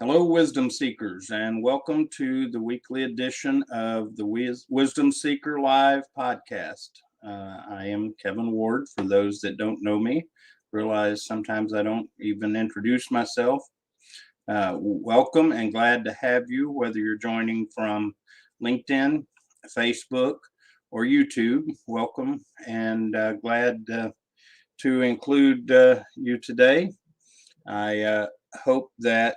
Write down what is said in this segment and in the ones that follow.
Hello, wisdom seekers, and welcome to the weekly edition of the Wisdom Seeker Live podcast. I am Kevin Ward. For those that don't know me, realize sometimes I don't even introduce myself. Welcome and glad to have you, whether you're joining from LinkedIn, Facebook, or YouTube. Welcome and glad to include you today. I hope that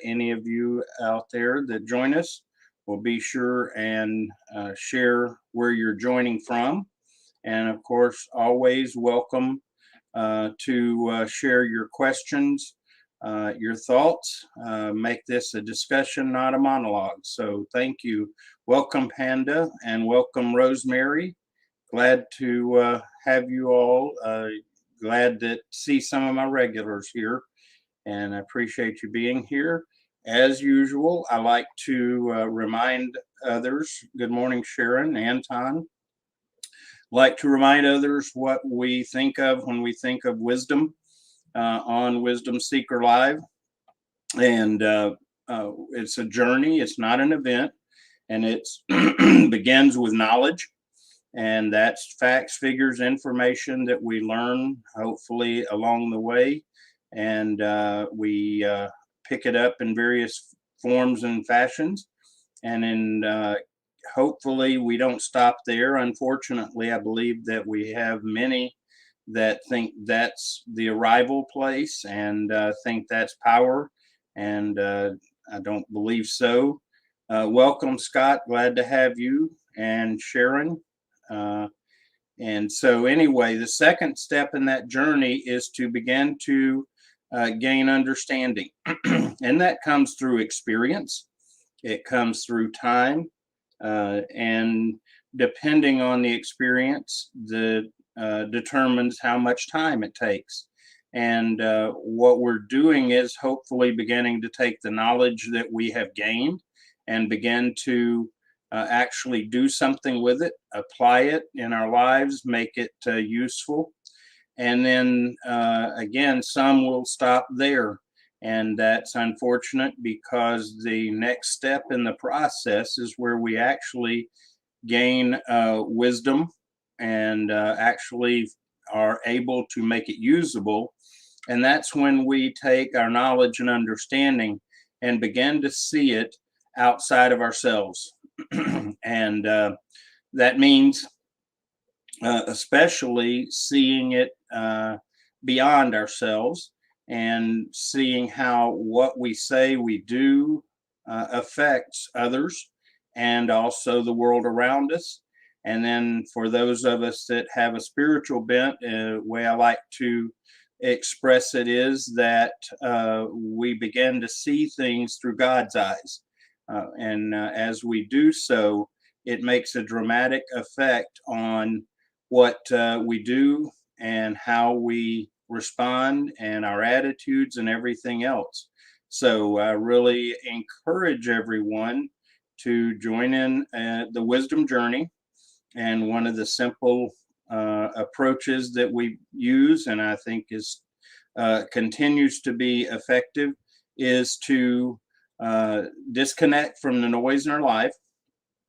any of you out there that join us will be sure and share where you're joining from. And of course, always welcome to share your questions, your thoughts. Make this a discussion, not a monologue. So thank you. Welcome, Panda, and welcome, Rosemary. Glad to have you all. Glad to see some of my regulars here, and I appreciate you being here. As usual, I like to remind others, good morning, Sharon, Anton. Like to remind others what we think of when we think of wisdom on Wisdom Seeker Live. And it's a journey, it's not an event, and it begins with knowledge. And that's facts, figures, information that we learn, hopefully, along the way. And we pick it up in various forms and fashions. And in hopefully, we don't stop there. Unfortunately, I believe that we have many that think that's the arrival place and think that's power. And I don't believe so. Welcome, Scott. Glad to have you. And Sharon. Uh, and so, anyway, the second step in that journey is to begin to gain understanding. And that comes through experience, it comes through time. And depending on the experience, determines how much time it takes. And what we're doing is hopefully beginning to take the knowledge that we have gained and begin to actually do something with it, apply it in our lives, make it useful. And then again, some will stop there. And that's unfortunate because the next step in the process is where we actually gain wisdom and actually are able to make it usable. And that's when we take our knowledge and understanding and begin to see it outside of ourselves. And that means especially seeing it beyond ourselves and seeing how what we say we do affects others and also the world around us. And then for those of us that have a spiritual bent, the way I like to express it is that we begin to see things through God's eyes. And as we do so, it makes a dramatic effect on what we do and how we respond and our attitudes and everything else. So I really encourage everyone to join in the wisdom journey. And one of the simple approaches that we use, and I think is continues to be effective, is to disconnect from the noise in our life.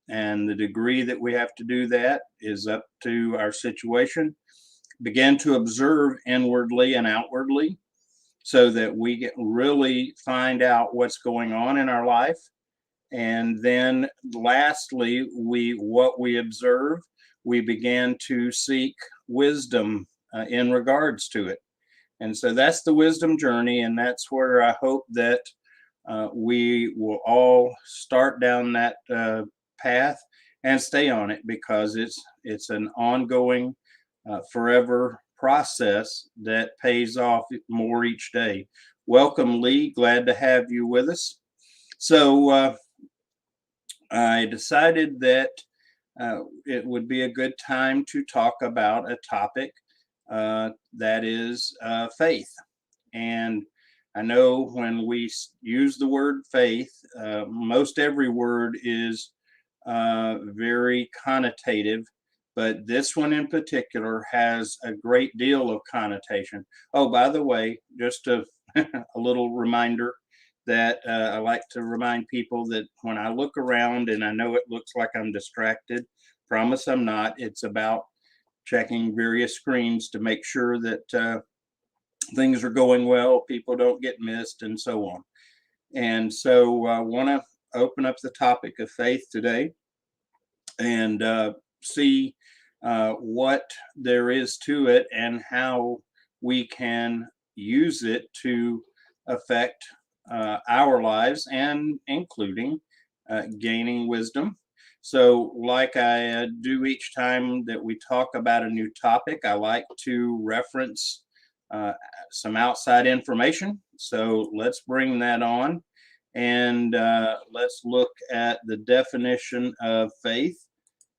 And the degree that we have to do that is up to our situation. Begin to observe inwardly and outwardly so that we get really find out what's going on in our life. And then lastly, what we observe, we begin to seek wisdom in regards to it. And so that's the wisdom journey. And that's where I hope that we will all start down that path and stay on it, because it's an ongoing, forever process that pays off more each day. Welcome, Lee. Glad to have you with us. So I decided that it would be a good time to talk about a topic that is faith. And I know when we use the word faith, most every word is very connotative, but this one in particular has a great deal of connotation. Oh, by the way, just a little reminder that I like to remind people that when I look around and I know it looks like I'm distracted, promise I'm not. It's about checking various screens to make sure that things are going well, people don't get missed, and so on. And so I want to open up the topic of faith today and see what there is to it and how we can use it to affect our lives and including gaining wisdom. So, like I do each time that we talk about a new topic, I like to reference uh, some outside information. So, let's bring that on and let's look at the definition of faith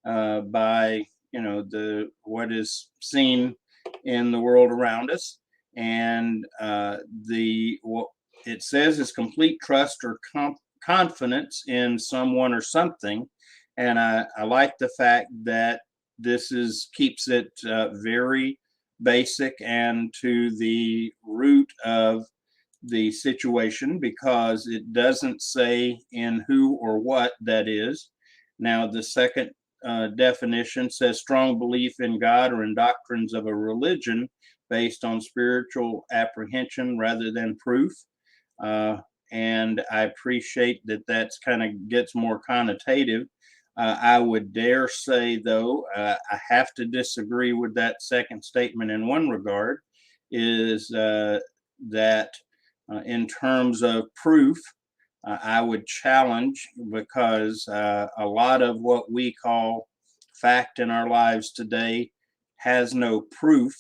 by the what is seen in the world around us, and the what it says is complete trust or confidence in someone or something, and I like the fact that this is keeps it very basic and to the root of the situation because it doesn't say in who or what that is. Now, the second definition says strong belief in God or in doctrines of a religion based on spiritual apprehension rather than proof. Uh, and I appreciate that that's kind of gets more connotative. I would dare say, though, I have to disagree with that second statement in one regard, is that in terms of proof, I would challenge because a lot of what we call fact in our lives today has no proof.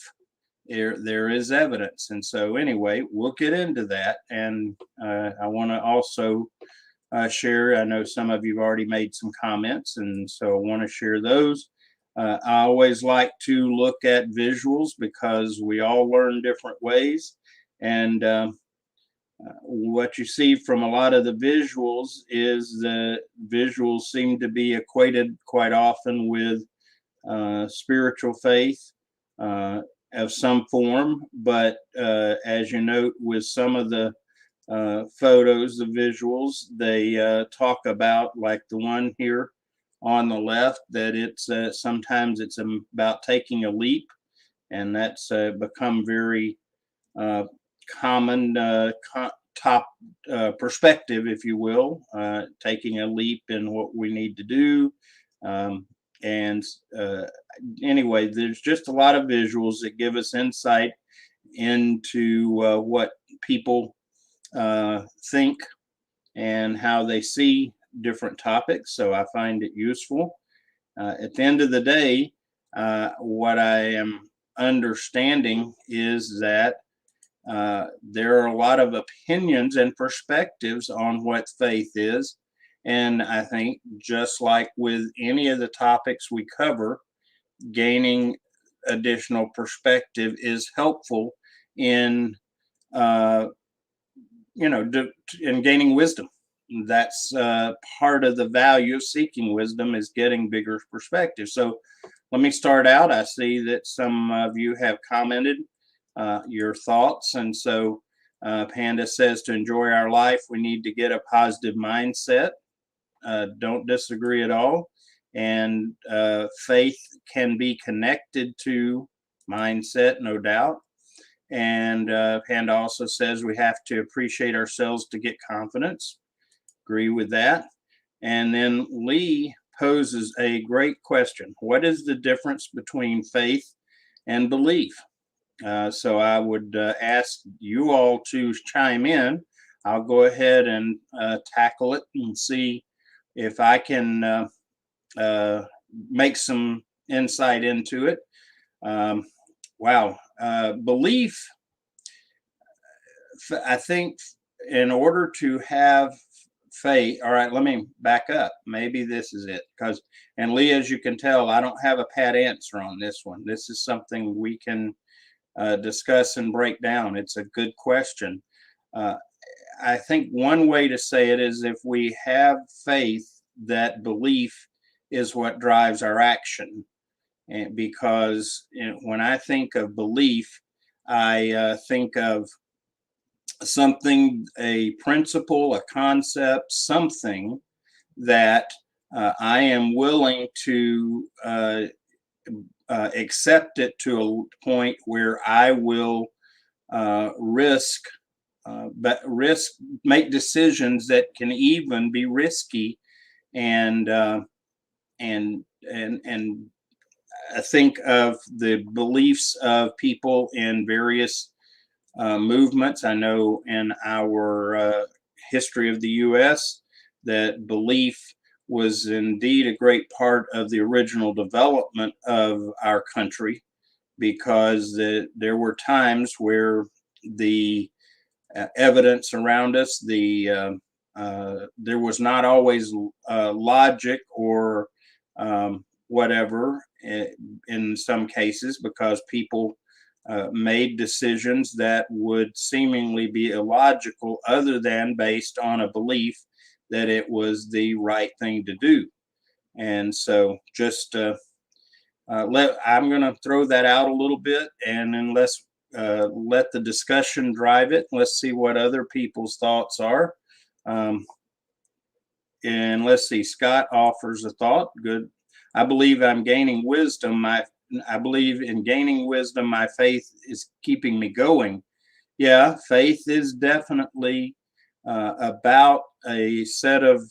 There is evidence. And so, anyway, we'll get into that. And I want to also share, I know some of you've already made some comments, and so I want to share those. I always like to look at visuals because we all learn different ways. And what you see from a lot of the visuals is the visuals seem to be equated quite often with spiritual faith of some form. But as you note with some of the photos, the visuals, they talk about, like the one here on the left, that it's sometimes it's about taking a leap, and that's become very common top perspective, if you will, taking a leap in what we need to do. And anyway, there's just a lot of visuals that give us insight into what people think and how they see different topics. So I find it useful. At the end of the day, what I am understanding is that there are a lot of opinions and perspectives on what faith is. And I think just like with any of the topics we cover, gaining additional perspective is helpful in, uh, in gaining wisdom. That's part of the value of seeking wisdom is getting bigger perspective. So let me start out. I see that some of you have commented your thoughts. And so Panda says to enjoy our life, we need to get a positive mindset. Don't disagree at all. And faith can be connected to mindset, no doubt. And Panda also says we have to appreciate ourselves to get confidence. Agree with that. And then Lee poses a great question. What is the difference between faith and belief? So I would ask you all to chime in. I'll go ahead and tackle it and see if I can make some insight into it. Wow. Belief, I think in order to have faith, all right, let me back up. Maybe this is it. And Lee, as you can tell, I don't have a pat answer on this one. This is something we can discuss and break down. It's a good question. I think one way to say it is if we have faith, that belief is what drives our action. And because when I think of belief, I think of something, a principle, a concept, something that I am willing to accept it to a point where I will risk, make decisions that can even be risky, and and I think of the beliefs of people in various movements. I know in our history of the U.S. that belief was indeed a great part of the original development of our country, because there were times where the evidence around us, there was not always logic or whatever in some cases, because people made decisions that would seemingly be illogical, other than based on a belief that it was the right thing to do. And so just I'm going to throw that out a little bit, and then let's let the discussion drive it. Let's see what other people's thoughts are. Um, and let's see, Scott offers a thought. Good. I believe I'm gaining wisdom. I believe in gaining wisdom. My faith is keeping me going. Yeah, faith is definitely about a set of,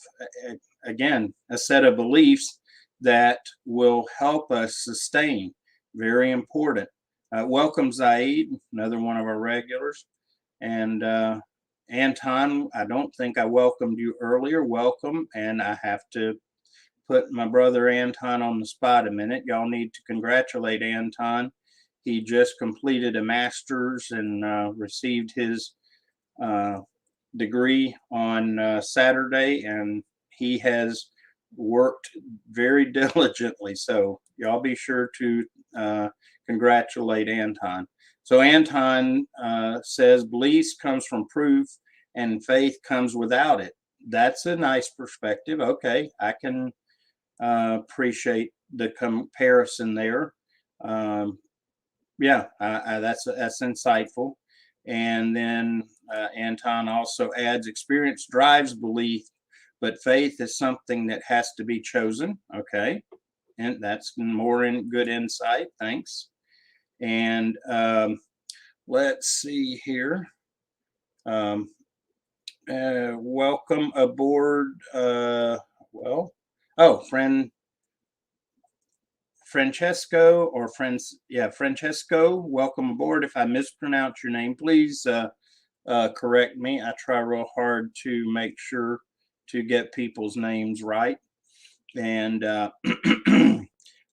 again, a set of beliefs that will help us sustain. Very important. Welcome, Zaid, another one of our regulars. And Anton, I don't think I welcomed you earlier. Welcome. And I have to put my brother Anton on the spot a minute. Y'all need to congratulate Anton. He just completed a master's and received his degree on Saturday, and he has worked very diligently. So y'all be sure to congratulate Anton. So Anton says belief comes from proof and faith comes without it. That's a nice perspective. Okay, I can appreciate the comparison there. Yeah, that's insightful. And then Anton also adds, experience drives belief, but faith is something that has to be chosen. Okay, and that's more in good insight. Thanks. And let's see here. Welcome aboard. Friend Francesco or friends, yeah, Francesco, welcome aboard. If I mispronounce your name, please correct me. I try real hard to make sure to get people's names right. And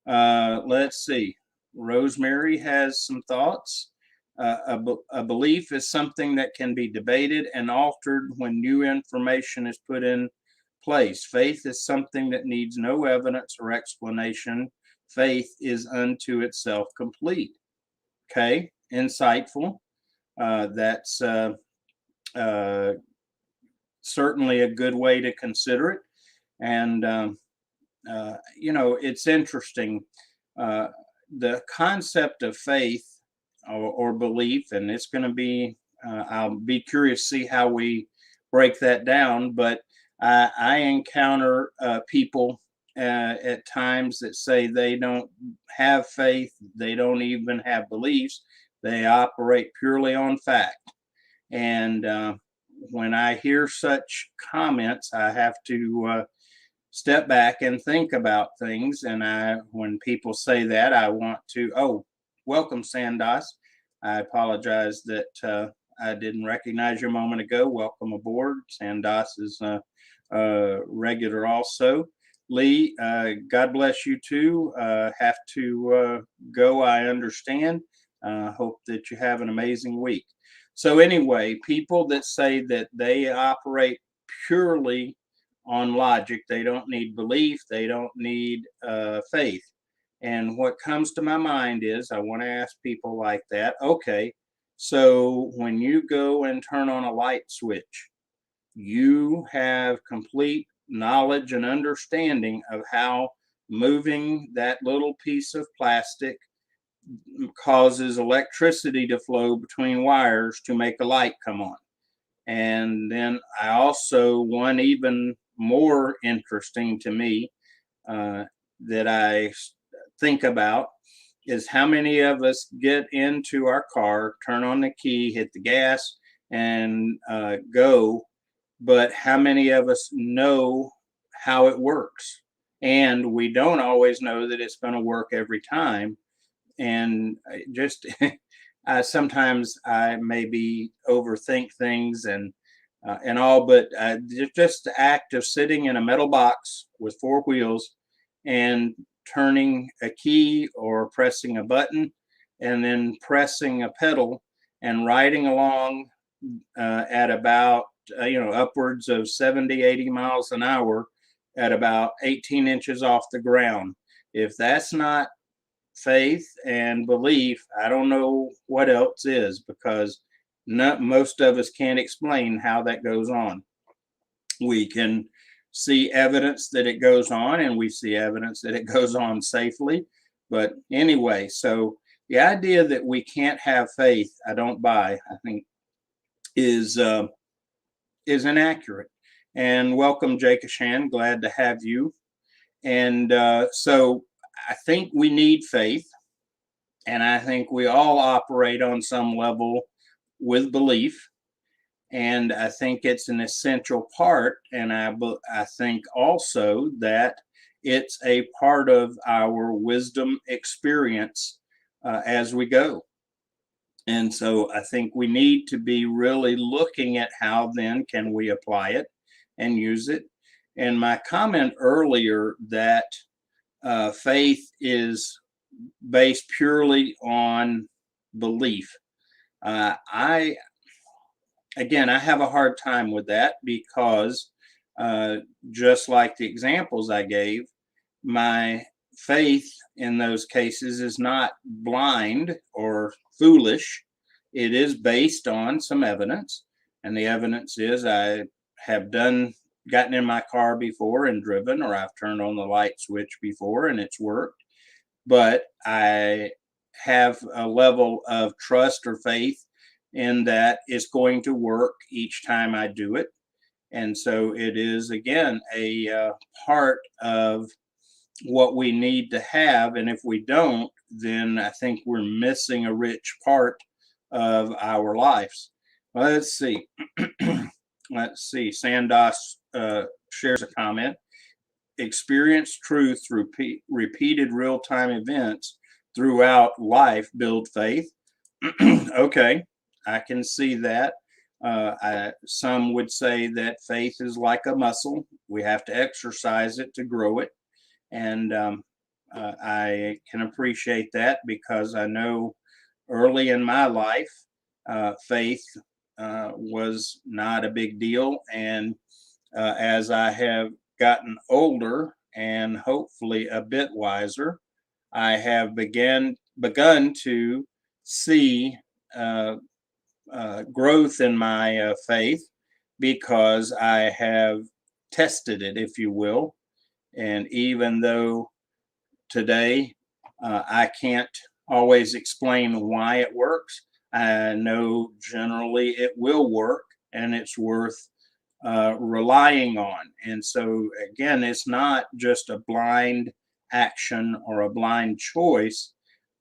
let's see. Rosemary has some thoughts. A belief is something that can be debated and altered when new information is put in place. Faith is something that needs no evidence or explanation. Faith is unto itself complete. Okay, insightful. That's certainly a good way to consider it. And, it's interesting. The concept of faith or belief, and it's going to be, I'll be curious to see how we break that down, but I encounter people at times that say they don't have faith, they don't even have beliefs, they operate purely on fact. And when I hear such comments, I have to step back and think about things. And when people say that, I want to, welcome, Sandas. I apologize that I didn't recognize you a moment ago. Welcome aboard. Sandas is regular also. Lee, God bless you too. Have to go, I understand. Hope that you have an amazing week. So anyway, people that say that they operate purely on logic, they don't need belief, they don't need faith. And what comes to my mind is I want to ask people like that, okay, so when you go and turn on a light switch, you have complete knowledge and understanding of how moving that little piece of plastic causes electricity to flow between wires to make a light come on. And then I also, one even more interesting to me uh, that I think about is how many of us get into our car, turn on the key, hit the gas, and go, but how many of us know how it works? And we don't always know that it's going to work every time. And just sometimes I maybe overthink things and all, but just the act of sitting in a metal box with four wheels and turning a key or pressing a button and then pressing a pedal and riding along at about upwards of 70, 80 miles an hour at about 18 inches off the ground. If that's not faith and belief, I don't know what else is, because most of us can't explain how that goes on. We can see evidence that it goes on, and we see evidence that it goes on safely. But anyway, so the idea that we can't have faith, I don't buy. I think is inaccurate. And welcome, Jake Ashan. Glad to have you. And so I think we need faith. And I think we all operate on some level with belief. And I think it's an essential part. And I think also that it's a part of our wisdom experience as we go. And so I think we need to be really looking at how then can we apply it and use it. And my comment earlier that faith is based purely on belief. I have a hard time with that because just like the examples I gave, my faith in those cases is not blind or foolish. It is based on some evidence. And the evidence is I have gotten in my car before and driven, or I've turned on the light switch before and it's worked. But I have a level of trust or faith in that it's going to work each time I do it. And so it is, again, a part of what we need to have. And if we don't, then I think we're missing a rich part of our lives. Well, let's see. Let's see. Sandos shares a comment. Experience truth through repeated real-time events throughout life build faith. Okay, I can see that. Some would say that faith is like a muscle. We have to exercise it to grow it. And I can appreciate that because I know early in my life, faith was not a big deal. And as I have gotten older and hopefully a bit wiser, I have begun to see growth in my faith because I have tested it, if you will. And even though today I can't always explain why it works, I know generally it will work and it's worth relying on. And so, again, it's not just a blind action or a blind choice,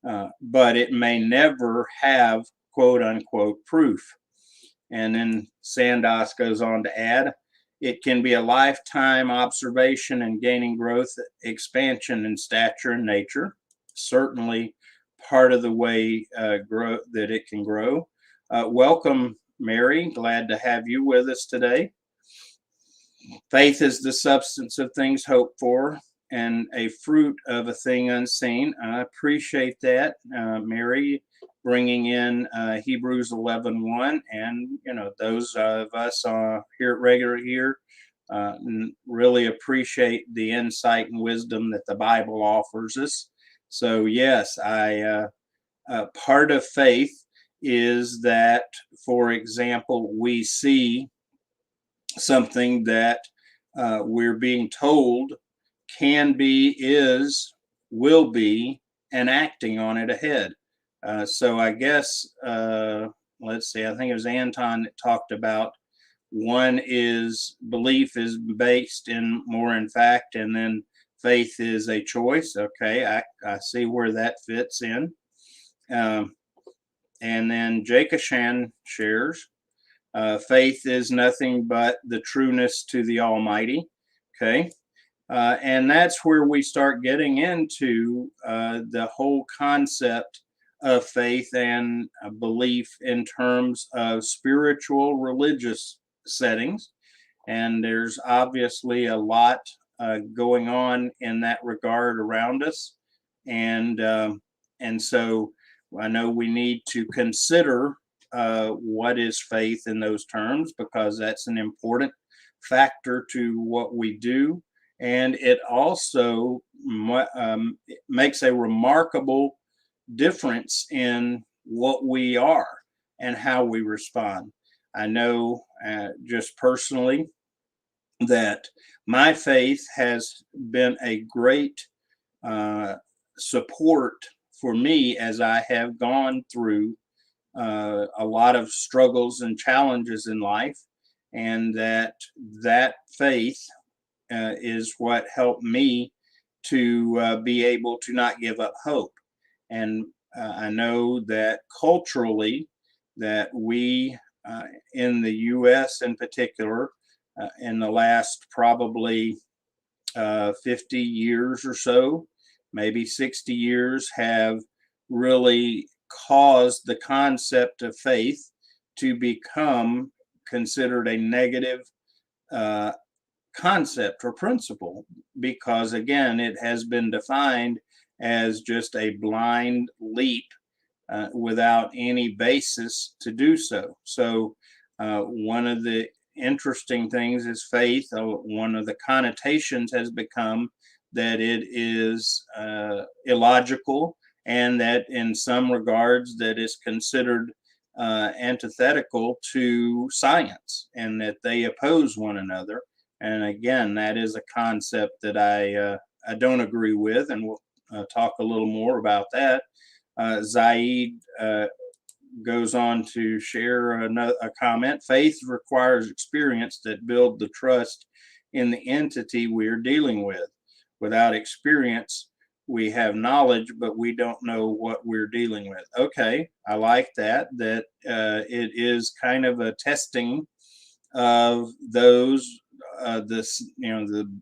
but it may never have quote unquote proof. And then Sandos goes on to add, it can be a lifetime observation and gaining growth, expansion in stature and nature. Certainly part of the way grow that it can grow. Welcome, Mary. Glad to have you with us today. Faith is the substance of things hoped for and a fruit of a thing unseen. I appreciate that, Mary, bringing in Hebrews 11:1, and those of us here at Regular here really appreciate the insight and wisdom that the Bible offers us. So yes, part of faith is that, for example, we see something that we're being told can be, is, will be, and acting on it ahead. So I guess, let's see, I think it was Anton that talked about one is belief is based in more in fact, and then faith is a choice. Okay, I see where that fits in. Um, and then Jakashan shares, faith is nothing but the trueness to the Almighty. Okay. And that's where we start getting into the whole concept of faith and belief in terms of spiritual religious settings. And there's obviously a lot going on in that regard around us. And so I know we need to consider what is faith in those terms, because that's an important factor to what we do. And it also makes a remarkable difference in what we are and how we respond. I know just personally that my faith has been a great support for me as I have gone through a lot of struggles and challenges in life, and that faith is what helped me to be able to not give up hope. And I know that culturally, that we in the U.S. in particular, in the last probably 50 years or so, maybe 60 years, have really caused the concept of faith to become considered a negative uh, concept or principle, because again, it has been defined as just a blind leap without any basis to do so. So, one of the interesting things is faith. One of the connotations has become that it is illogical, and that in some regards that is considered antithetical to science, and that they oppose one another. And again, that is a concept that I don't agree with, and we'll talk a little more about that. Zaid goes on to share a comment. Faith requires experience that build the trust in the entity we're dealing with. Without experience, we have knowledge, but we don't know what we're dealing with. Okay, I like that it is kind of a testing of those. The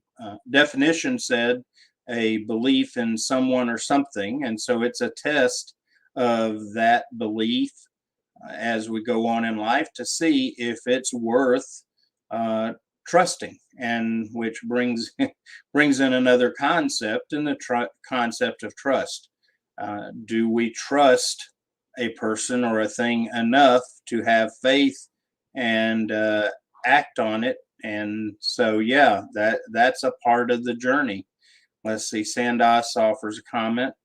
definition said a belief in someone or something, and so it's a test of that belief as we go on in life to see if it's worth trusting, and which brings brings in another concept, in the concept of trust. Do we trust a person or a thing enough to have faith and act on it? And so, yeah, that's a part of the journey. Let's see. Sandas offers a comment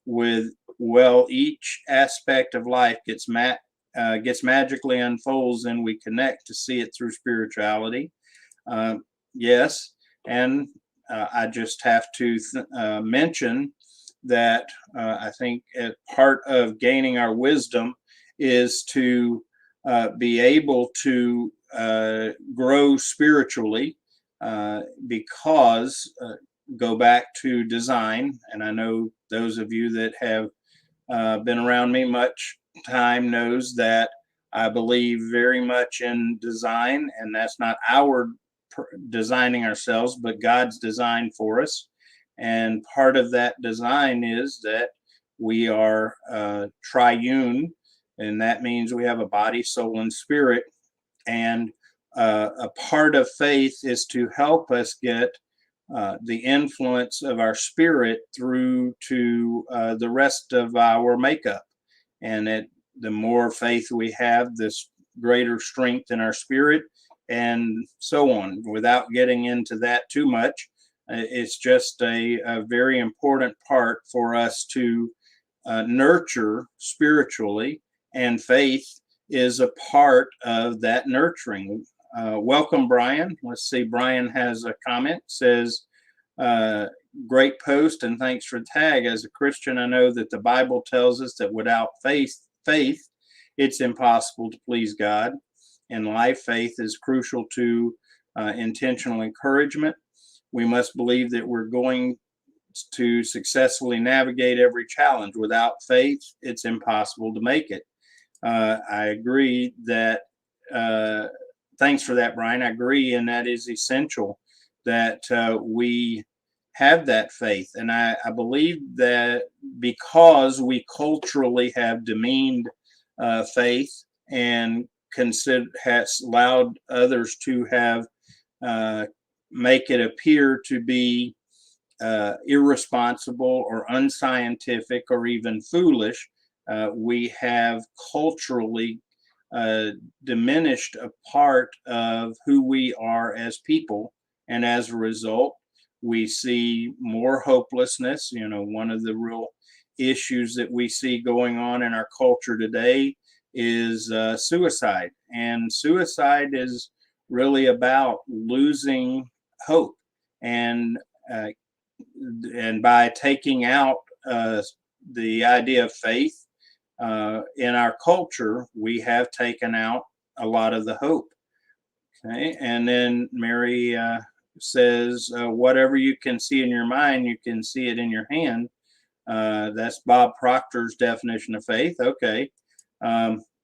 with, well, each aspect of life gets magically unfolds, and we connect to see it through spirituality. Yes, and I just have to mention that I think part of gaining our wisdom is to be able to grow spiritually, because go back to design, and I know those of you that have been around me much time knows that I believe very much in design, and that's not our designing ourselves, but God's design for us. And part of that design is that we are triune, and that means we have a body, soul, and spirit. And a part of faith is to help us get the influence of our spirit through to the rest of our makeup. And the more faith we have, this greater strength in our spirit, and so on. Without getting into that too much, it's just a very important part for us to nurture spiritually, and faith is a part of that nurturing. Welcome, Brian. Let's see. Brian has a comment. Says, great post, and thanks for the tag. As a Christian, I know that the Bible tells us that without faith, it's impossible to please God. in life. Faith is crucial to intentional encouragement. We must believe that we're going to successfully navigate every challenge. Without faith, it's impossible to make it. I agree that, thanks for that, Brian. I agree, and that is essential that we have that faith. And I believe that because we culturally have demeaned faith and has allowed others to have make it appear to be irresponsible or unscientific or even foolish, we have culturally diminished a part of who we are as people. And as a result, we see more hopelessness. One of the real issues that we see going on in our culture today is suicide. And suicide is really about losing hope. And by taking out the idea of faith in our culture, we have taken out a lot of the hope. Okay, and then Mary says, whatever you can see in your mind, you can see it in your hand. That's Bob Proctor's definition of faith. Okay.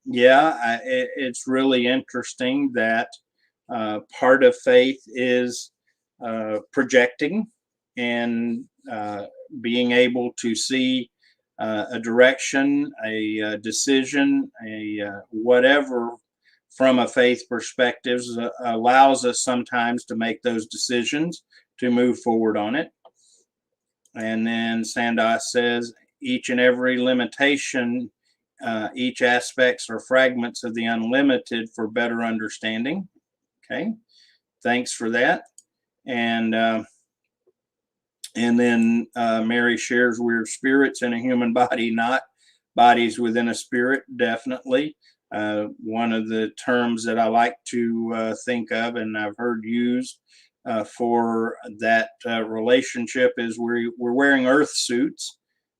It's really interesting that part of faith is projecting and being able to see a direction, a decision, whatever from a faith perspective allows us sometimes to make those decisions to move forward on it. And then Sandas says, each and every limitation, each aspects or fragments of the unlimited for better understanding. Okay, thanks for that. And then Mary shares, we're spirits in a human body, not bodies within a spirit, definitely. One of the terms that I like to think of, and I've heard used for that relationship, is we're wearing earth suits.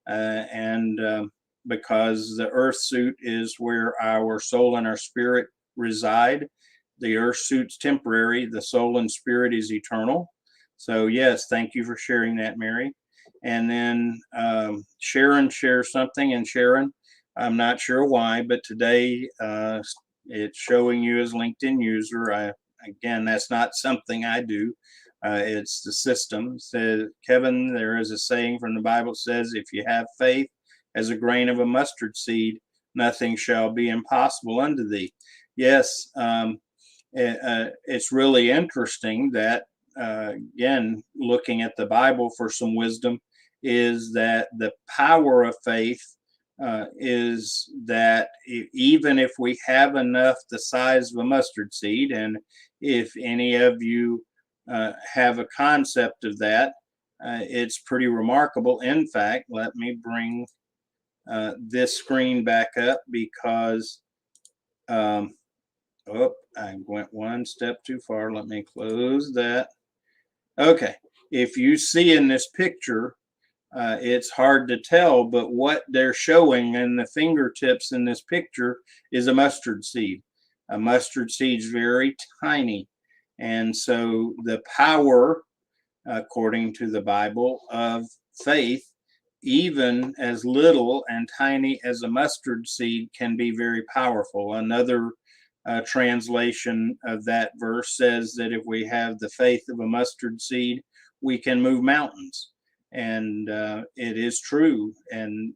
And because the earth suit is where our soul and our spirit reside. The earth suit's temporary, the soul and spirit is eternal. So yes, thank you for sharing that, Mary. And then Sharon shares something, and Sharon, I'm not sure why, but today it's showing you as LinkedIn user. Again, that's not something I do. It's the system. Says, Kevin, there is a saying from the Bible that says, if you have faith as a grain of a mustard seed, nothing shall be impossible unto thee. Yes, it's really interesting that, again, looking at the Bible for some wisdom, is that the power of faith is that even if we have enough the size of a mustard seed, and if any of you have a concept of that, it's pretty remarkable. In fact, let me bring this screen back up because I went one step too far. Let me close that. Okay, if you see in this picture, it's hard to tell, but what they're showing in the fingertips in this picture is a mustard seed. A mustard seed is very tiny. And so the power, according to the Bible, of faith, even as little and tiny as a mustard seed, can be very powerful. Another translation of that verse says that if we have the faith of a mustard seed, we can move mountains. And it is true. And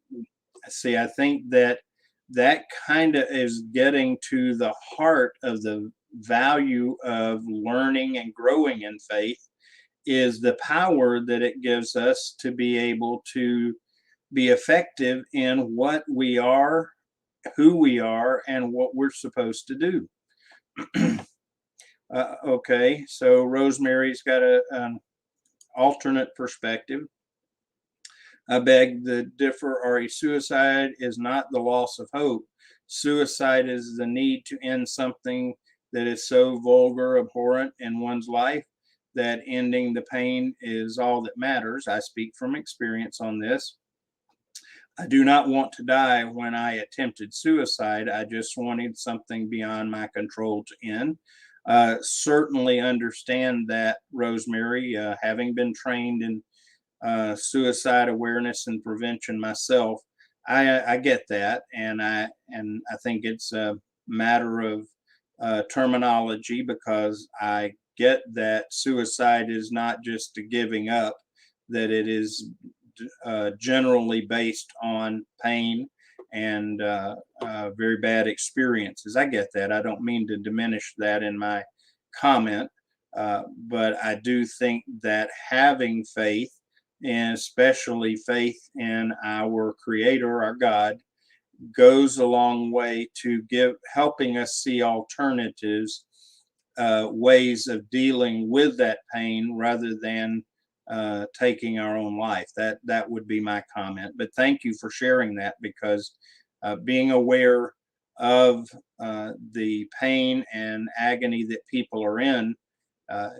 see, I think that kind of is getting to the heart of the value of learning and growing in faith, is the power that it gives us to be able to be effective in what we are, who we are, and what we're supposed to do. Okay, so Rosemary's got an alternate perspective. I beg to differ, Ari. Suicide is not the loss of hope. Suicide is the need to end something that is so vulgar, abhorrent in one's life that ending the pain is all that matters. I speak from experience on this. I do not want to die when I attempted suicide. I just wanted something beyond my control to end. Certainly understand that, Rosemary, having been trained in suicide awareness and prevention myself. I get that, and I think it's a matter of terminology, because I get that suicide is not just a giving up, that it is generally based on pain and very bad experiences. I get that. I don't mean to diminish that in my comment, but I do think that having faith, and especially faith in our Creator, our God, goes a long way to helping us see alternatives, ways of dealing with that pain rather than taking our own life. That would be my comment. But thank you for sharing that, because being aware of the pain and agony that people are in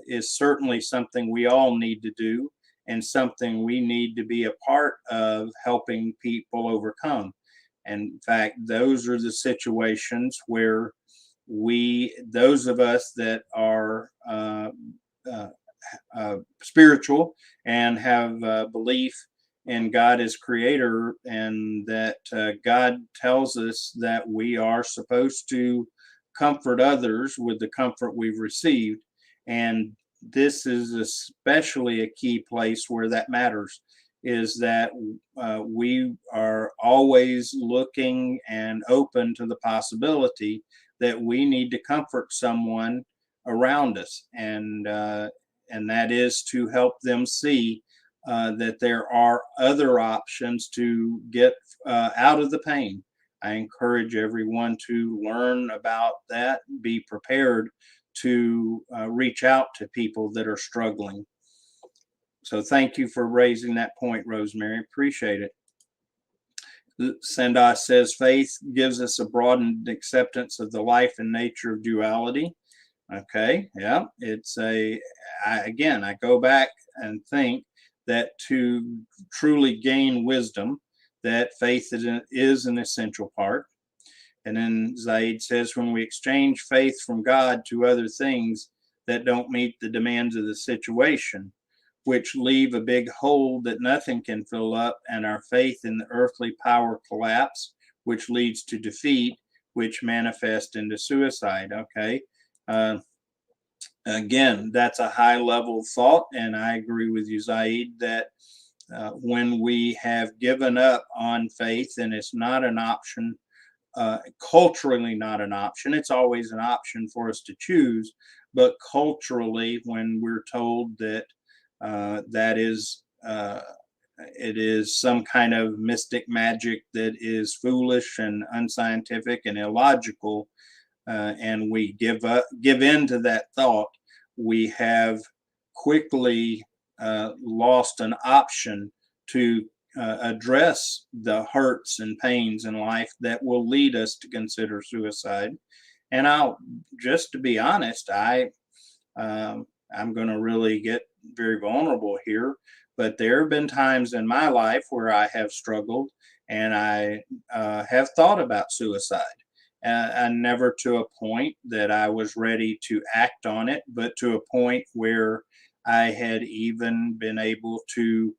is certainly something we all need to do, and something we need to be a part of helping people overcome. And in fact, those are the situations where those of us that are uh, spiritual and have belief in God as creator, and that God tells us that we are supposed to comfort others with the comfort we've received. And this is especially a key place where that matters, is that we are always looking and open to the possibility that we need to comfort someone around us, and that is to help them see that there are other options to get out of the pain. I encourage everyone to learn about that, be prepared to reach out to people that are struggling. So thank you for raising that point, Rosemary. Appreciate it. Sendas says faith gives us a broadened acceptance of the life and nature of duality. Okay, yeah, again, I go back and think that to truly gain wisdom, that faith is an essential part. And then Zaid says, when we exchange faith from God to other things that don't meet the demands of the situation, which leave a big hole that nothing can fill up, and our faith in the earthly power collapse, which leads to defeat, which manifests into suicide. Okay. Again, that's a high level thought, and I agree with you, Zaid, that when we have given up on faith and it's not an option, culturally not an option, it's always an option for us to choose, but culturally, when we're told that that is it is some kind of mystic magic that is foolish and unscientific and illogical, and we give in to that thought, we have quickly lost an option to address the hurts and pains in life that will lead us to consider suicide. And just to be honest, I'm going to really get very vulnerable here, but there have been times in my life where I have struggled, and I have thought about suicide. And never to a point that I was ready to act on it, but to a point where I had even been able to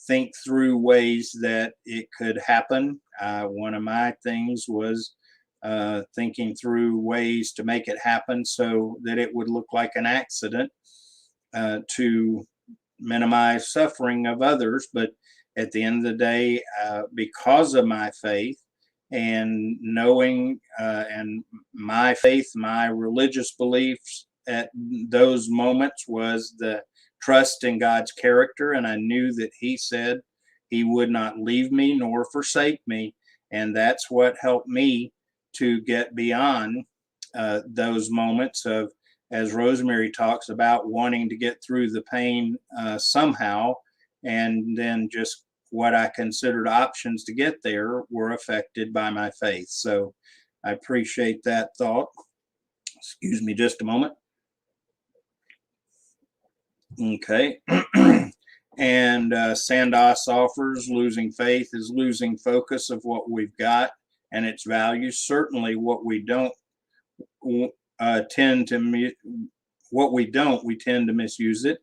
think through ways that it could happen. One of my things was thinking through ways to make it happen so that it would look like an accident, to minimize suffering of others. But at the end of the day, because of my faith, and knowing and my faith, my religious beliefs at those moments was the trust in God's character. And I knew that He said He would not leave me nor forsake me. And that's what helped me to get beyond those moments of, as Rosemary talks about, wanting to get through the pain somehow, and then just what I considered options to get there were affected by my faith. So I appreciate that thought. Excuse me just a moment. Okay. And Sandos offers losing faith is losing focus of what we've got and its value. Certainly, what we don't we tend to misuse it.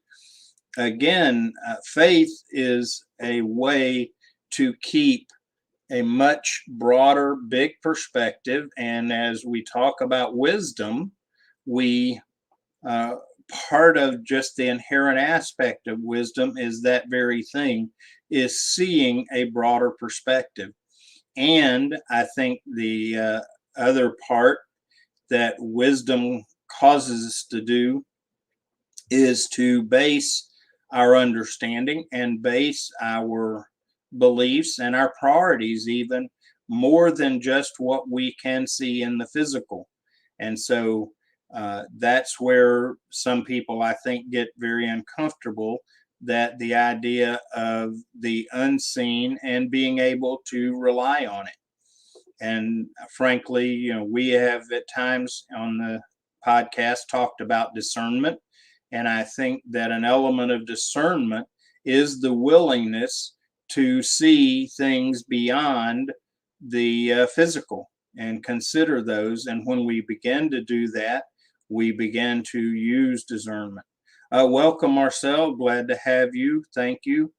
Again, faith is a way to keep a much broader, big perspective. And as we talk about wisdom, we part of just the inherent aspect of wisdom is that very thing, is seeing a broader perspective. And I think the other part that wisdom causes us to do is to base our understanding and base our beliefs and our priorities even more than just what we can see in the physical. And so that's where some people, I think, get very uncomfortable, that the idea of the unseen and being able to rely on it. And frankly, we have at times on the podcast talked about discernment. And I think that an element of discernment is the willingness to see things beyond the physical and consider those. And when we begin to do that, we begin to use discernment. Welcome, Marcel. Glad to have you. Thank you.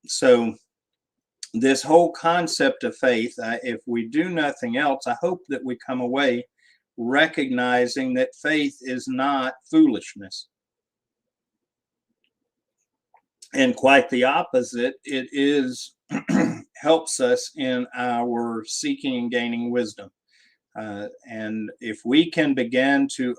So, this whole concept of faith, if we do nothing else, I hope that we come away recognizing that faith is not foolishness. And quite the opposite, it is helps us in our seeking and gaining wisdom. And if we can begin to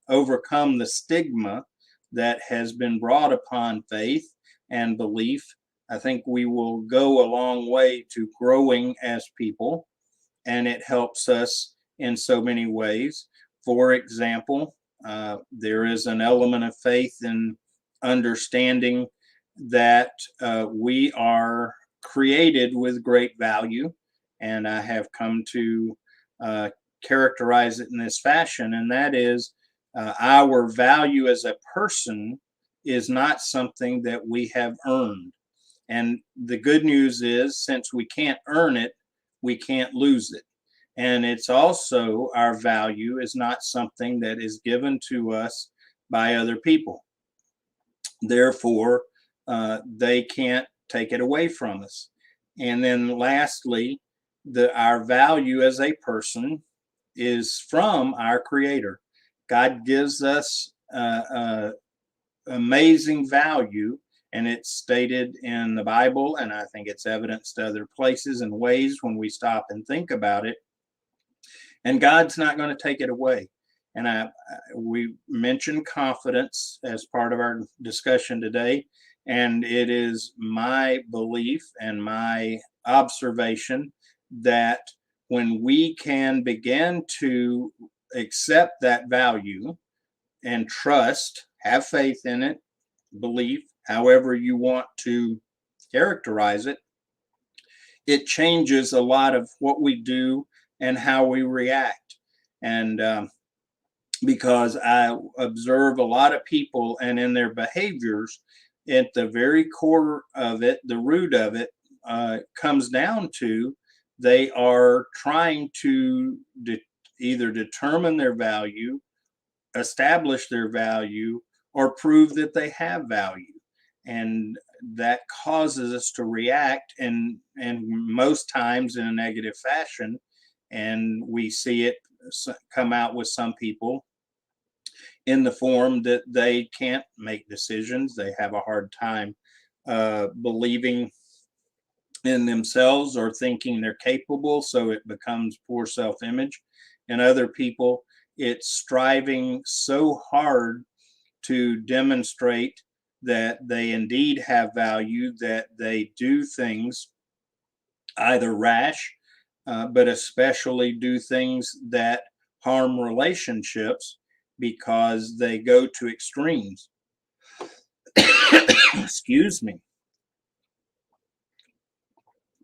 overcome the stigma that has been brought upon faith and belief, I think we will go a long way to growing as people, and it helps us in so many ways. For example, there is an element of faith in understanding that we are created with great value, and I have come to characterize it in this fashion, and that is our value as a person is not something that we have earned. And the good news is, since we can't earn it, we can't lose it. And it's also, our value is not something that is given to us by other people. Therefore, they can't take it away from us. And then lastly, our value as a person is from our Creator. God gives us amazing value, and it's stated in the Bible, and I think it's evidenced other places and ways when we stop and think about it. And God's not going to take it away. And we mentioned confidence as part of our discussion today, and it is my belief and my observation that when we can begin to accept that value and trust, have faith in it, belief, however you want to characterize it, it changes a lot of what we do and how we react. And because I observe a lot of people, and in their behaviors, at the very core of it, the root of it, comes down to they are trying to either determine their value, establish their value, or prove that they have value. And that causes us to react, and most times in a negative fashion. And we see it come out with some people in the form that they can't make decisions. They have a hard time believing in themselves or thinking they're capable, so it becomes poor self-image. And other people, it's striving so hard to demonstrate that they indeed have value, that they do things either rash, but especially do things that harm relationships, because they go to extremes. Excuse me.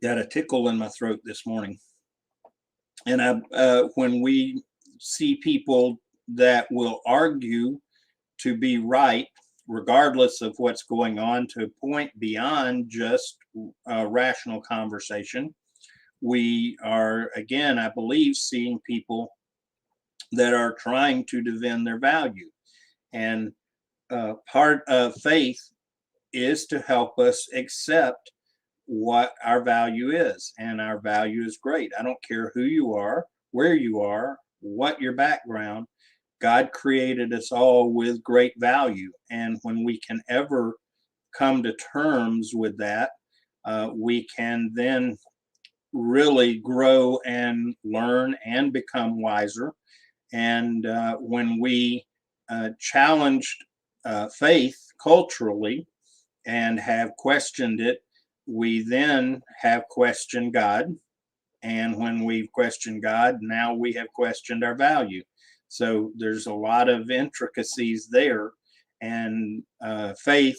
Got a tickle in my throat this morning. And when we see people that will argue to be right regardless of what's going on, to a point beyond just rational conversation. We are, again, I believe, seeing people that are trying to defend their value. And part of faith is to help us accept what our value is. And our value is great. I don't care who you are, where you are, what your background. God created us all with great value. And when we can ever come to terms with that, we can then really grow and learn and become wiser. And when we challenged faith culturally and have questioned it, we then have questioned God. And when we've questioned God, now we have questioned our value. So there's a lot of intricacies there. And faith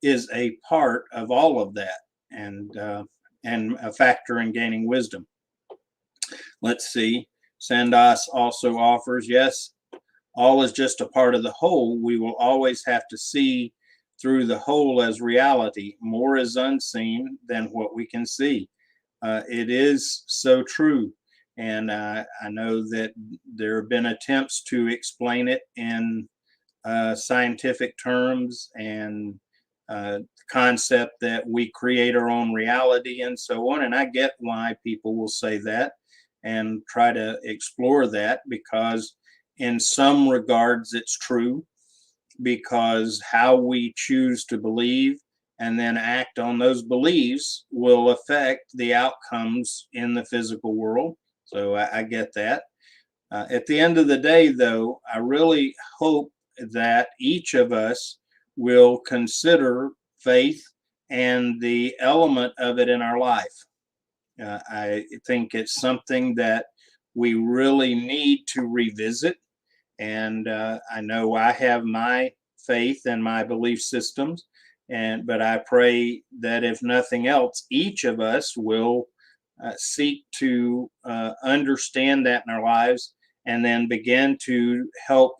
is a part of all of that, and a factor in gaining wisdom. Let's see. Sandas also offers, yes, all is just a part of the whole. We will always have to see through the whole as reality. More is unseen than what we can see. It is so true. And I know that there have been attempts to explain it in scientific terms, and concept that we create our own reality and so on. And I get why people will say that and try to explore that, because in some regards it's true, because how we choose to believe and then act on those beliefs will affect the outcomes in the physical world. So I get that. At the end of the day, though, I really hope that each of us will consider faith and the element of it in our life. I think it's something that we really need to revisit. And I know I have my faith and my belief systems, but I pray that if nothing else, each of us will seek to understand that in our lives, and then begin to help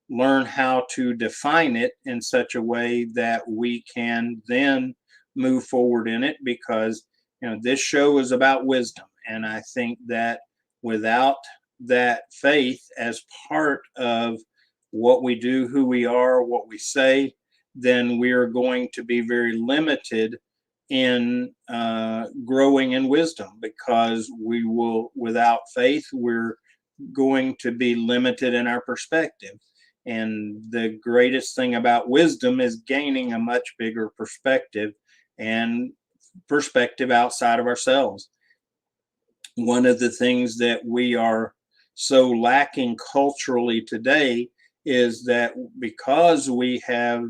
learn how to define it in such a way that we can then move forward in it. Because this show is about wisdom, and I think that without that faith as part of what we do, who we are, what we say, then we are going to be very limited in growing in wisdom, because we will, without faith, we're going to be limited in our perspective. And the greatest thing about wisdom is gaining a much bigger perspective, and perspective outside of ourselves. One of the things that we are so lacking culturally today is that because we have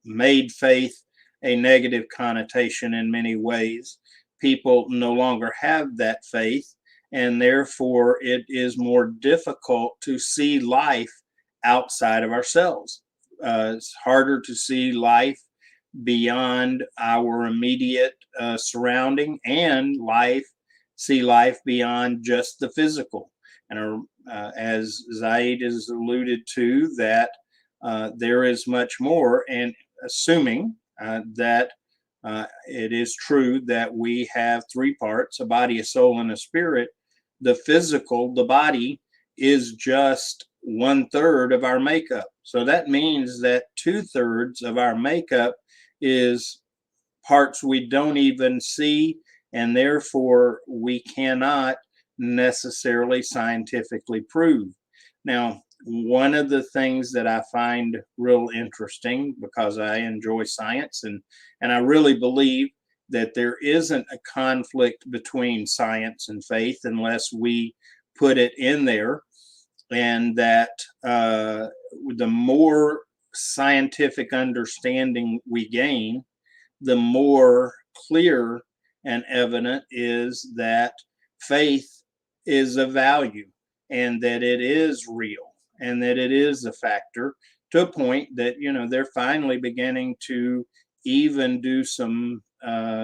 made faith a negative connotation in many ways, people no longer have that faith, and therefore it is more difficult to see life outside of ourselves. It's harder to see life beyond our immediate surrounding, and see life beyond just the physical. And as Zaid has alluded to, that there is much more, and assuming that it is true that we have three parts: a body, a soul, and a spirit. The physical, the body, is just 1/3 of our makeup. So that means that 2/3 of our makeup is parts we don't even see, and therefore we cannot necessarily scientifically prove. Now, one of the things that I find real interesting, because I enjoy science, and I really believe that there isn't a conflict between science and faith unless we put it in there, and that the more scientific understanding we gain, the more clear and evident is that faith is a value, and that it is real, and that it is a factor, to a point that they're finally beginning to even do some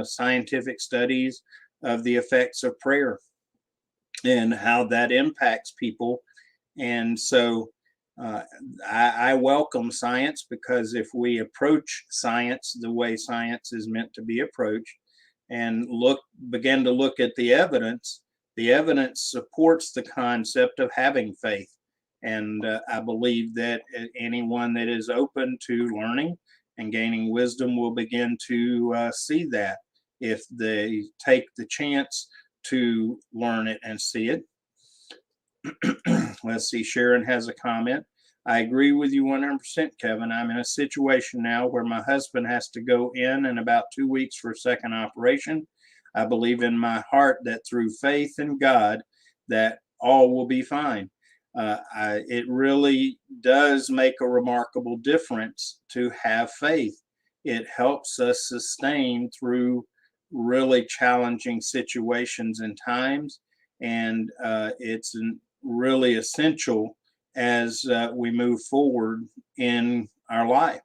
scientific studies of the effects of prayer and how that impacts people. And so Uh, I welcome science, because if we approach science the way science is meant to be approached and begin to look at the evidence supports the concept of having faith. And I believe that anyone that is open to learning and gaining wisdom will begin to see that if they take the chance to learn it and see it. Let's see, Sharon has a comment. I agree with you 100%, Kevin. I'm in a situation now where my husband has to go in about 2 weeks for a second operation. I believe in my heart that through faith in God, that all will be fine. It really does make a remarkable difference to have faith. It helps us sustain through really challenging situations and times, and it's really essential as we move forward in our life.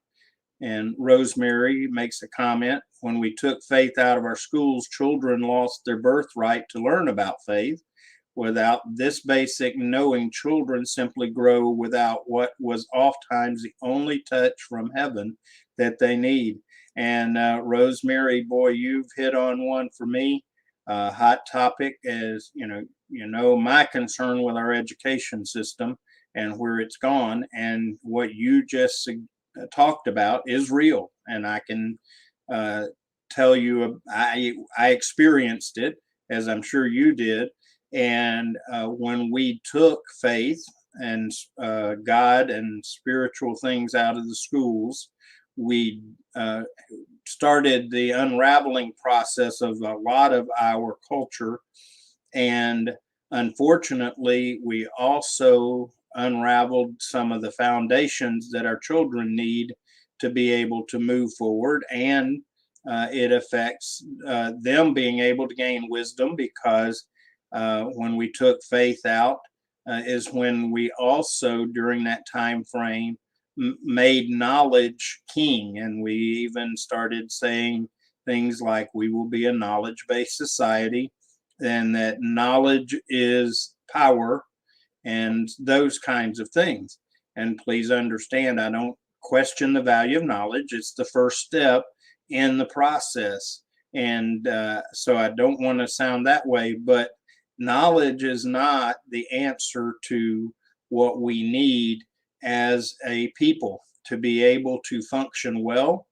And Rosemary makes a comment: when we took faith out of our schools, children lost their birthright to learn about faith. Without this basic knowing, children simply grow without what was oftentimes the only touch from heaven that they need. And Rosemary, boy, you've hit on one for me. Hot topic, as my concern with our education system and where it's gone, and what you just talked about is real. And I can tell you, I experienced it, as I'm sure you did. And when we took faith and God and spiritual things out of the schools, we started the unraveling process of a lot of our culture. And unfortunately, we also unraveled some of the foundations that our children need to be able to move forward. And it affects them being able to gain wisdom, because when we took faith out is when we also, during that time frame, made knowledge king. And we even started saying things like we will be a knowledge-based society, and that knowledge is power, and those kinds of things. And please understand, I don't question the value of knowledge. It's the first step in the process. And so I don't want to sound that way, but knowledge is not the answer to what we need as a people to be able to function well,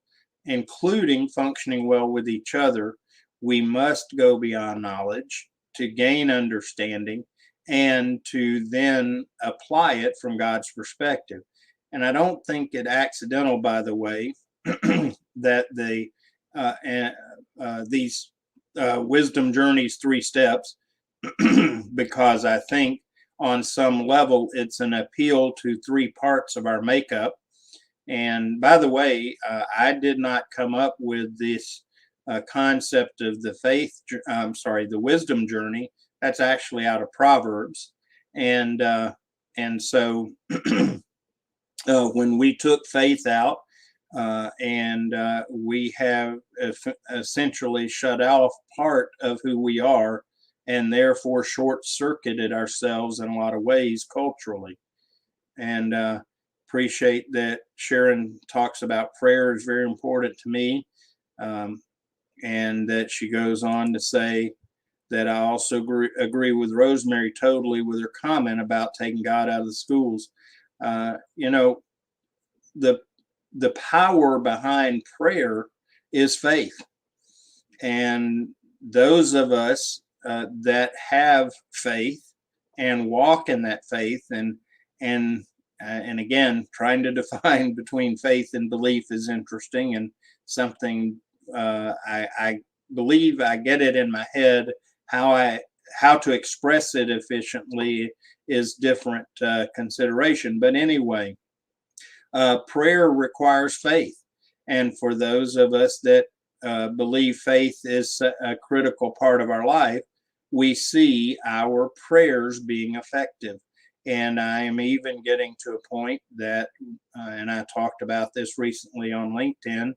including functioning well with each other. We must go beyond knowledge to gain understanding and to then apply it from God's perspective. And I don't think it accidental, by the way, that these wisdom journeys 3 steps, because I think on some level it's an appeal to 3 parts of our makeup. And by the way, I did not come up with this concept of the the wisdom journey. That's actually out of Proverbs. And so when we took faith out, and we have essentially shut off part of who we are, and therefore short-circuited ourselves in a lot of ways culturally. And appreciate that Sharon talks about prayer is very important to me, and that she goes on to say that I also agree with Rosemary totally with her comment about taking God out of the schools. The power behind prayer is faith. And those of us that have faith and walk in that faith, and again, trying to define between faith and belief is interesting, and something I believe I get it in my head. How to express it efficiently is different consideration. But anyway, prayer requires faith. And for those of us that believe faith is a critical part of our life, we see our prayers being effective. And I am even getting to a point that, and I talked about this recently on LinkedIn,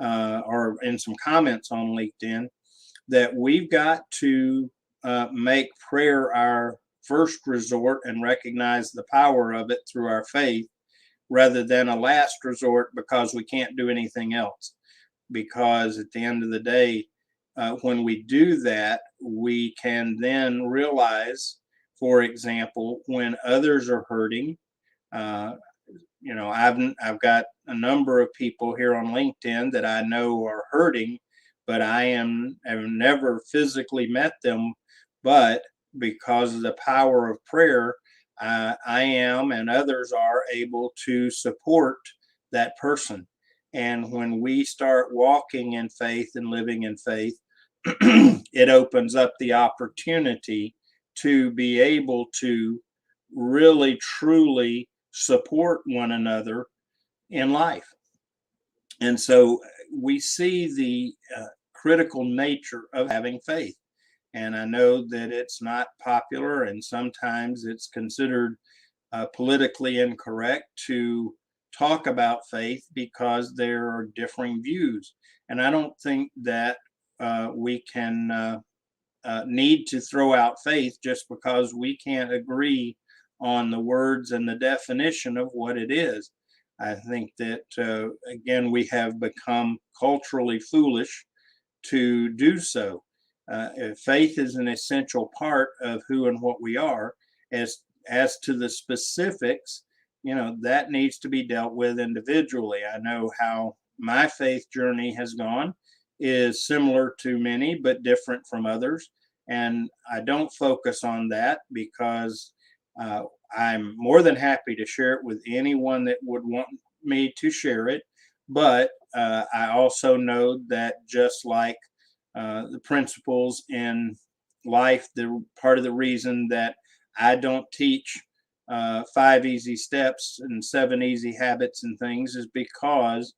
or in some comments on LinkedIn, that we've got to make prayer our first resort and recognize the power of it through our faith, rather than a last resort because we can't do anything else. Because at the end of the day, when we do that, we can then realize, for example, when others are hurting. Uh, I've got a number of people here on LinkedIn that I know are hurting, but have never physically met them. But because of the power of prayer, I am and others are able to support that person. And when we start walking in faith and living in faith, it opens up the opportunity to be able to really truly support one another in life. And so we see the critical nature of having faith. And I know that it's not popular, and sometimes it's considered politically incorrect to talk about faith because there are differing views. And I don't think that we can need to throw out faith just because we can't agree on the words and the definition of what it is. I think that, again, we have become culturally foolish to do so. Faith is an essential part of who and what we are. As to the specifics, that needs to be dealt with individually. I know how my faith journey has gone is similar to many, but different from others. And I don't focus on that because I'm more than happy to share it with anyone that would want me to share it. But I also know that just like the principles in life, the part of the reason that I don't teach 5 easy steps and 7 easy habits and things is because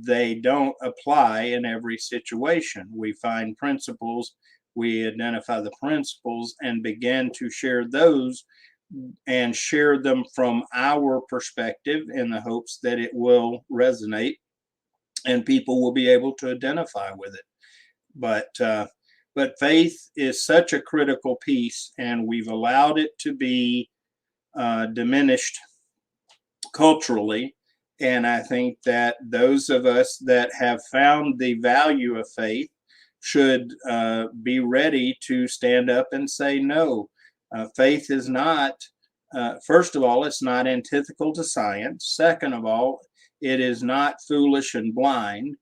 they don't apply in every situation. We find principles, we identify the principles and begin to share those and share them from our perspective in the hopes that it will resonate and people will be able to identify with it. But faith is such a critical piece, and we've allowed it to be diminished culturally. And I think that those of us that have found the value of faith should be ready to stand up and say no. Faith is not, first of all, it's not antithetical to science. Second of all, it is not foolish and blind.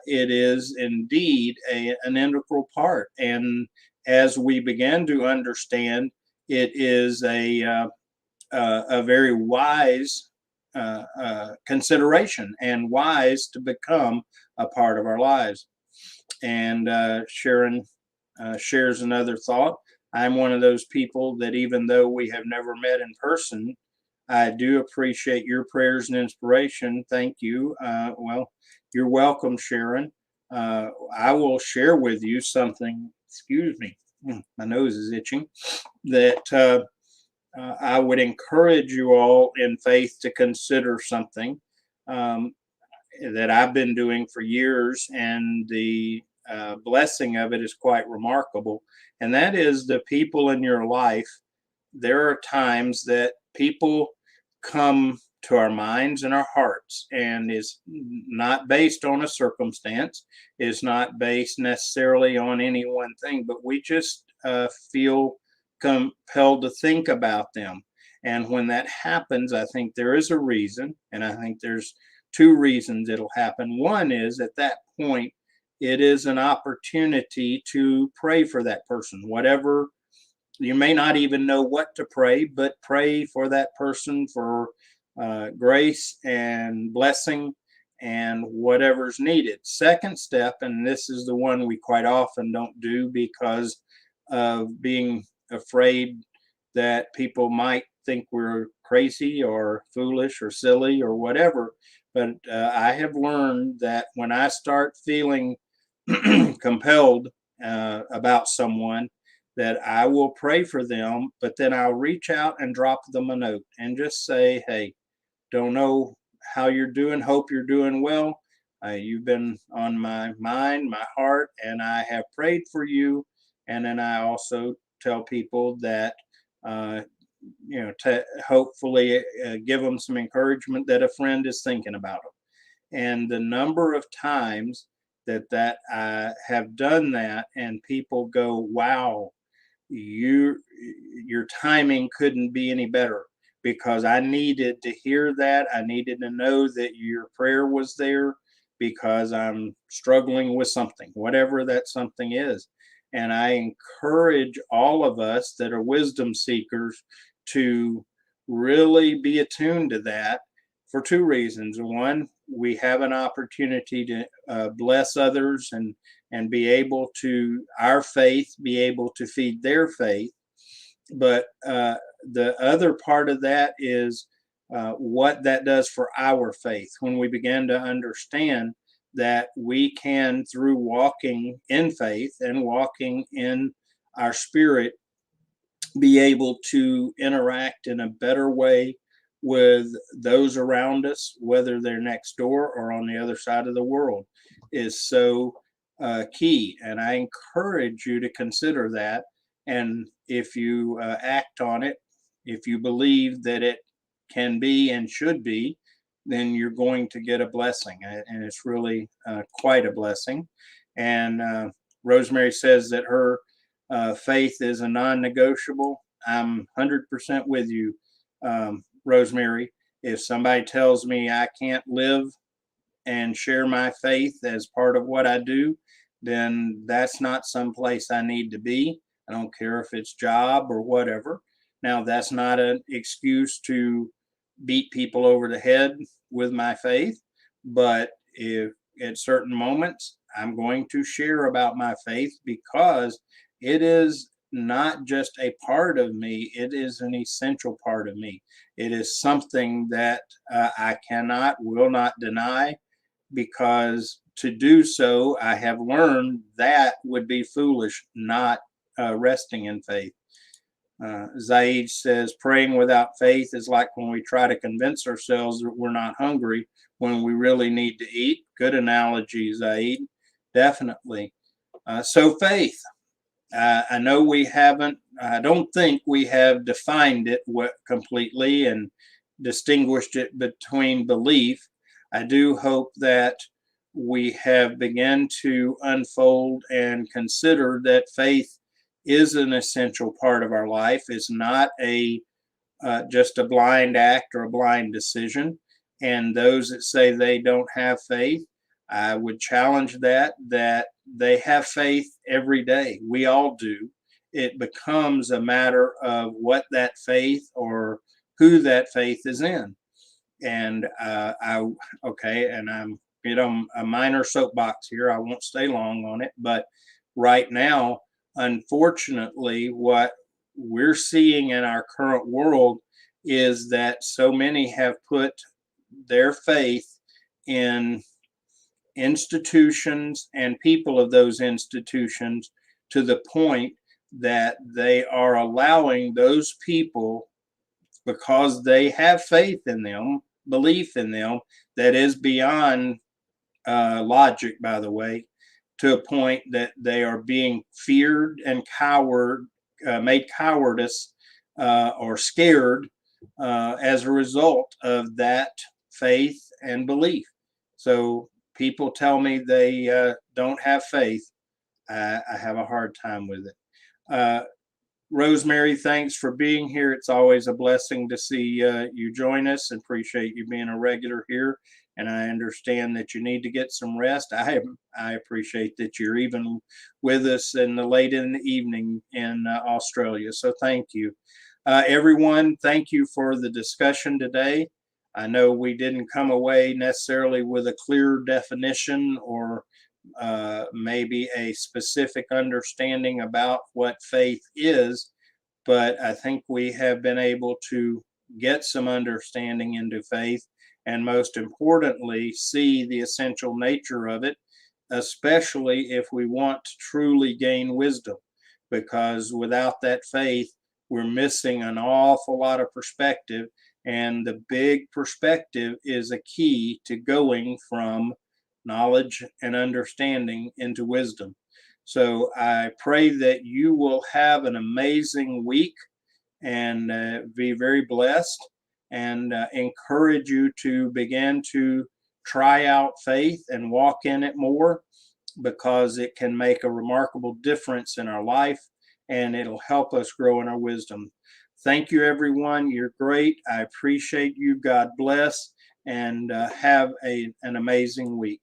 It is indeed an integral part. And as we begin to understand, it is a very wise consideration and wise to become a part of our lives. And Sharon shares another thought. I'm one of those people that even though we have never met in person, I do appreciate your prayers and inspiration. Thank you. Well, you're welcome, Sharon. I will share with you something, excuse me, my nose is itching, that I would encourage you all in faith to consider something that I've been doing for years, and the blessing of it is quite remarkable. And that is the people in your life. There are times that people come to our minds and our hearts, and is not based on a circumstance, is not based necessarily on any one thing, but we just feel compelled to think about them. And when that happens, I think there is a reason, and I think there's 2 reasons it'll happen. One is at that point, it is an opportunity to pray for that person, whatever. You may not even know what to pray, but pray for that person for grace and blessing and whatever's needed. Second step, and this is the one we quite often don't do because of being afraid that people might think we're crazy or foolish or silly or whatever. But I have learned that when I start feeling compelled about someone, that I will pray for them, but then I'll reach out and drop them a note and just say, hey, don't know how you're doing. Hope you're doing well. You've been on my mind, my heart, and I have prayed for you. And then I also tell people that uh, to hopefully give them some encouragement that a friend is thinking about them. And the number of times that I have done that, and people go, "Wow, you your timing couldn't be any better," because I needed to hear that. I needed to know that your prayer was there because I'm struggling with something, whatever that something is. And I encourage all of us that are wisdom seekers to really be attuned to that for two reasons. One, we have an opportunity to bless others and be able to, our faith, be able to feed their faith. But the other part of that is what that does for our faith when we begin to understand that we can, through walking in faith and walking in our spirit, be able to interact in a better way with those around us, whether they're next door or on the other side of the world, is so key. And I encourage you to consider that. And if you act on it, if you believe that it can be and should be, then you're going to get a blessing. And it's really quite a blessing. And Rosemary says that her faith is a non-negotiable. I'm 100% with you, Rosemary. If somebody tells me I can't live and share my faith as part of what I do, then that's not someplace I need to be. I don't care if it's job or whatever. Now, that's not an excuse to beat people over the head with my faith, but if at certain moments I'm going to share about my faith because it is not just a part of me, it is an essential part of me. It is something that I cannot, will not deny, because to do so, I have learned that would be foolish, not resting in faith. Zaid says, praying without faith is like when we try to convince ourselves that we're not hungry when we really need to eat. Good analogy, Zaid. Definitely. So faith. I know we haven't, I don't think we have defined it completely and distinguished it between belief. I do hope that we have begun to unfold and consider that faith is an essential part of our life. It's not a just a blind act or a blind decision. And those that say they don't have faith, I would challenge that they have faith every day. We all do. It becomes a matter of what that faith or who that faith is in. And okay, and I'm on a minor soapbox here. I won't stay long on it, but right now, unfortunately, what we're seeing in our current world is that so many have put their faith in institutions and people of those institutions to the point that they are allowing those people, because they have faith in them, belief in them that is beyond logic, by the way, to a point that they are being feared and made cowardice or scared as a result of that faith and belief. So people tell me they don't have faith. I have a hard time with it. Rosemary, thanks for being here. It's always a blessing to see you join us. Appreciate you being a regular here. And I understand that you need to get some rest. I appreciate that you're even with us in the late in the evening in Australia. So thank you. Everyone, thank you for the discussion today. I know we didn't come away necessarily with a clear definition or maybe a specific understanding about what faith is, but I think we have been able to get some understanding into faith, and most importantly, see the essential nature of it, especially if we want to truly gain wisdom, because without that faith, we're missing an awful lot of perspective. And the big perspective is a key to going from knowledge and understanding into wisdom. So I pray that you will have an amazing week. and be very blessed, and encourage you to begin to try out faith and walk in it more, because it can make a remarkable difference in our life, and it'll help us grow in our wisdom. Thank you, everyone. You're great. I appreciate you. God bless, and have an amazing week.